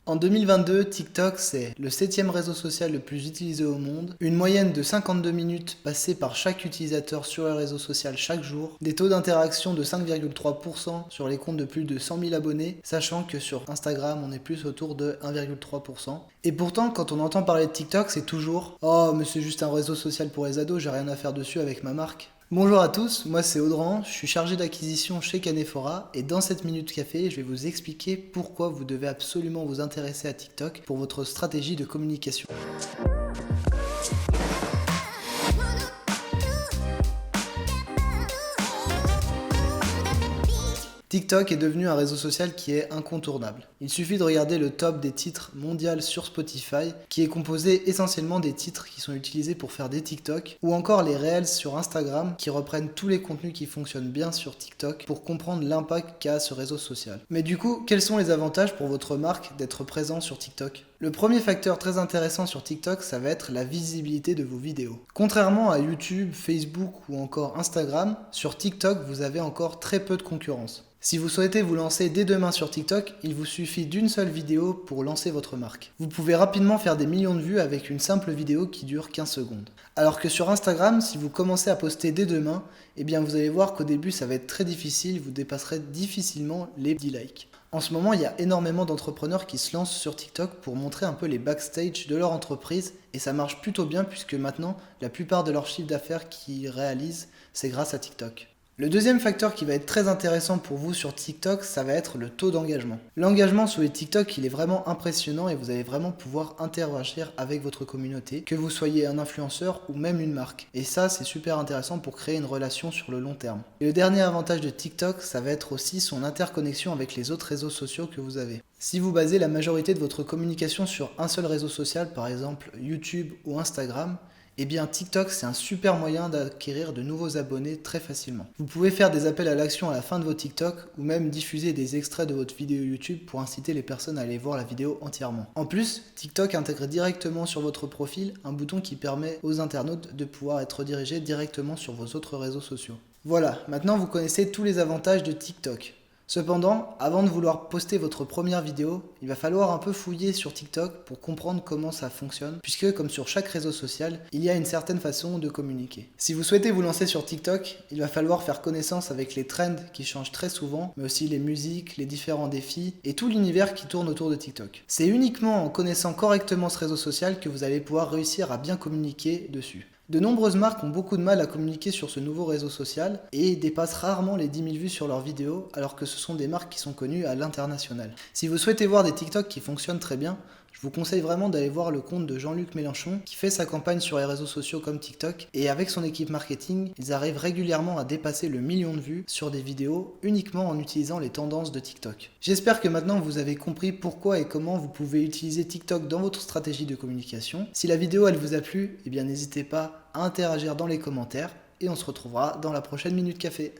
En 2022, TikTok, c'est le 7e réseau social le plus utilisé au monde, une moyenne de 52 minutes passées par chaque utilisateur sur le réseau social chaque jour, des taux d'interaction de 5,3% sur les comptes de plus de 100 000 abonnés, sachant que sur Instagram, on est plus autour de 1,3%. Et pourtant, quand on entend parler de TikTok, c'est toujours « Oh, mais c'est juste un réseau social pour les ados, j'ai rien à faire dessus avec ma marque ». Bonjour à tous, moi c'est Audran, je suis chargé d'acquisition chez Canephora et dans cette Minute Café, je vais vous expliquer pourquoi vous devez absolument vous intéresser à TikTok pour votre stratégie de communication. TikTok est devenu un réseau social qui est incontournable. Il suffit de regarder le top des titres mondiaux sur Spotify, qui est composé essentiellement des titres qui sont utilisés pour faire des TikTok, ou encore les Reels sur Instagram, qui reprennent tous les contenus qui fonctionnent bien sur TikTok pour comprendre l'impact qu'a ce réseau social. Mais du coup, quels sont les avantages pour votre marque d'être présent sur TikTok ? Le premier facteur très intéressant sur TikTok, ça va être la visibilité de vos vidéos. Contrairement à YouTube, Facebook ou encore Instagram, sur TikTok, vous avez encore très peu de concurrence. Si vous souhaitez vous lancer dès demain sur TikTok, il vous suffit d'une seule vidéo pour lancer votre marque. Vous pouvez rapidement faire des millions de vues avec une simple vidéo qui dure 15 secondes. Alors que sur Instagram, si vous commencez à poster dès demain, eh bien vous allez voir qu'au début ça va être très difficile, vous dépasserez difficilement les 10 likes. En ce moment, il y a énormément d'entrepreneurs qui se lancent sur TikTok pour montrer un peu les backstage de leur entreprise et ça marche plutôt bien puisque maintenant, la plupart de leur chiffre d'affaires qu'ils réalisent, c'est grâce à TikTok. Le deuxième facteur qui va être très intéressant pour vous sur TikTok, ça va être le taux d'engagement. L'engagement sur les TikTok, il est vraiment impressionnant et vous allez vraiment pouvoir interagir avec votre communauté, que vous soyez un influenceur ou même une marque. Et ça, c'est super intéressant pour créer une relation sur le long terme. Et le dernier avantage de TikTok, ça va être aussi son interconnexion avec les autres réseaux sociaux que vous avez. Si vous basez la majorité de votre communication sur un seul réseau social, par exemple YouTube ou Instagram, eh bien TikTok c'est un super moyen d'acquérir de nouveaux abonnés très facilement. Vous pouvez faire des appels à l'action à la fin de vos TikTok ou même diffuser des extraits de votre vidéo YouTube pour inciter les personnes à aller voir la vidéo entièrement. En plus, TikTok intègre directement sur votre profil un bouton qui permet aux internautes de pouvoir être redirigés directement sur vos autres réseaux sociaux. Voilà, maintenant vous connaissez tous les avantages de TikTok. Cependant, avant de vouloir poster votre première vidéo, il va falloir un peu fouiller sur TikTok pour comprendre comment ça fonctionne, puisque comme sur chaque réseau social, il y a une certaine façon de communiquer. Si vous souhaitez vous lancer sur TikTok, il va falloir faire connaissance avec les trends qui changent très souvent, mais aussi les musiques, les différents défis et tout l'univers qui tourne autour de TikTok. C'est uniquement en connaissant correctement ce réseau social que vous allez pouvoir réussir à bien communiquer dessus. De nombreuses marques ont beaucoup de mal à communiquer sur ce nouveau réseau social et dépassent rarement les 10 000 vues sur leurs vidéos alors que ce sont des marques qui sont connues à l'international. Si vous souhaitez voir des TikTok qui fonctionnent très bien, je vous conseille vraiment d'aller voir le compte de Jean-Luc Mélenchon qui fait sa campagne sur les réseaux sociaux comme TikTok et avec son équipe marketing, ils arrivent régulièrement à dépasser le million de vues sur des vidéos uniquement en utilisant les tendances de TikTok. J'espère que maintenant vous avez compris pourquoi et comment vous pouvez utiliser TikTok dans votre stratégie de communication. Si la vidéo elle vous a plu, eh bien n'hésitez pas à interagir dans les commentaires et on se retrouvera dans la prochaine Minute Café.